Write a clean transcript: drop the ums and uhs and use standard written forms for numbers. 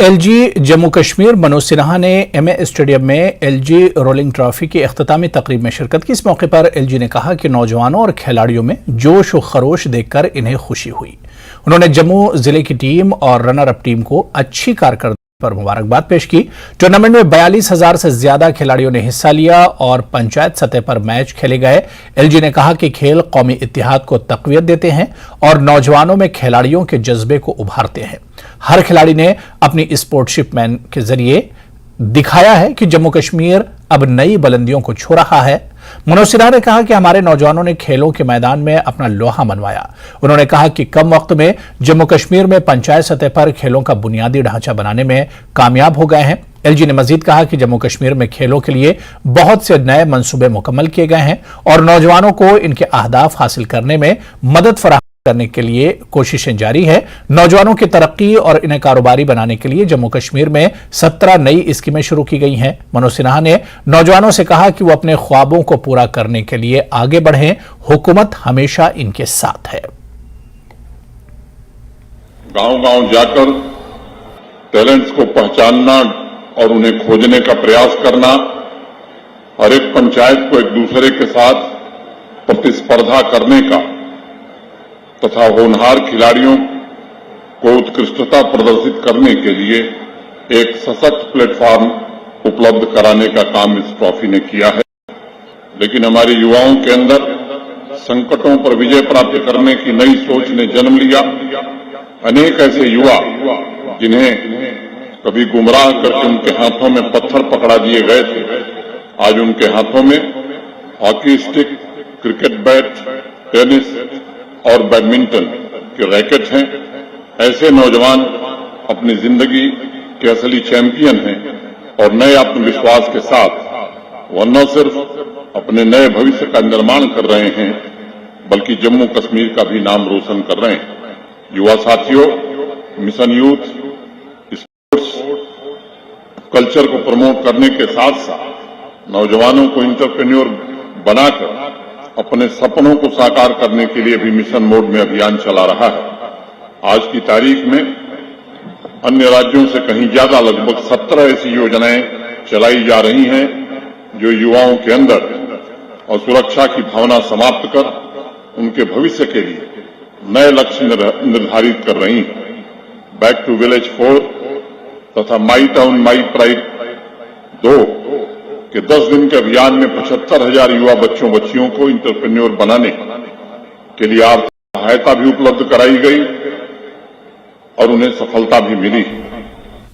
LG Jammu Kashmir Manoj Sinha ने MA stadium में LG rolling trophy की इख्तितामी तकरीब में शिरकत की। इस मौके पर एलजी ने कहा कि नौजवानों और खिलाड़ियों में जोश और खरोश देखकर इन्हें खुशी हुई। उन्होंने जम्मू जिले की टीम और रनर अप टीम को अच्छी कारकर्दगी पर मुबारकबाद पेश की। टूर्नामेंट में 42,000 से ज्यादा खिलाड़ियों ने हिस्सा लिया और पंचायत सतह पर मैच खेले गए। एलजी ने कहा कि खेल कौमी इत्तेहाद को तकवीत देते हैं और नौजवानों में खिलाड़ियों के जज्बे को उभारते हैं। हर खिलाड़ी ने अपनी स्पोर्ट्समैन के जरिए दिखाया है कि जम्मू कश्मीर अब नई बुलंदियों को छू रहा है। मनोज सिन्हा ने कहा कि हमारे नौजवानों ने खेलों के मैदान में अपना लोहा मनवाया। उन्होंने कहा कि कम वक्त में जम्मू कश्मीर में पंचायत सतह पर खेलों का बुनियादी ढांचा बनाने में कामयाब हो गए हैं। एलजी ने मजीद कहा कि जम्मू कश्मीर में खेलों के लिए बहुत से नए मंसूबे मुकम्मल किए गए हैं और नौजवानों को इनके अहदाफ हासिल करने में मदद फराहम करने के लिए कोशिशें जारी है। नौजवानों की तरक्की और इन्हें कारोबारी बनाने के लिए जम्मू कश्मीर में 17 नई स्कीमें शुरू की गई हैं। मनोज सिन्हा ने नौजवानों से कहा कि वो अपने ख्वाबों को पूरा करने के लिए आगे बढ़ें। हुकूमत हमेशा इनके साथ है। गांव-गांव जाकर टैलेंट्स को पहचानना और उन्हें खोजने का प्रयास करना, हर एक पंचायत को एक दूसरे के साथ प्रतिस्पर्धा करने का तथा होनहार खिलाड़ियों को उत्कृष्टता प्रदर्शित करने के लिए एक सशक्त प्लेटफॉर्म उपलब्ध कराने का काम इस ट्रॉफी ने किया है। लेकिन हमारे युवाओं के अंदर संकटों पर विजय प्राप्त करने की नई सोच ने जन्म लिया। अनेक ऐसे युवा जिन्हें कभी गुमराह करके उनके हाथों में पत्थर पकड़ा दिए गए थे, आज उनके हाथों में hockey stick, cricket bat, tennis और बैडमिंटन के रैकेट हैं। ऐसे नौजवान अपनी जिंदगी के असली चैंपियन हैं और नए आत्मविश्वास के साथ वह न सिर्फ अपने नए भविष्य का निर्माण कर रहे हैं बल्कि जम्मू कश्मीर का भी नाम रोशन कर रहे हैं। युवा साथियों, मिशन यूथ स्पोर्ट्स कल्चर को प्रमोट करने के साथ साथ नौजवानों को एंटरप्रेन्योर बनाकर अपने सपनों को साकार करने के लिए भी मिशन मोड में अभियान चला रहा है। आज की तारीख में अन्य राज्यों से कहीं ज्यादा लगभग 17 ऐसी योजनाएं चलाई जा रही हैं जो युवाओं के अंदर और सुरक्षा की भावना समाप्त कर उनके भविष्य के लिए नए लक्ष्य निर्धारित कर रही हैं। बैक टू विलेज 4 तथा माई टाउन माई प्राइड 2 कि 10 दिन के अभियान में 75,000 युवा बच्चों बच्चियों को एंटरप्रेन्योर बनाने के लिए आर्थिक सहायता भी उपलब्ध कराई गई और उन्हें सफलता भी मिली।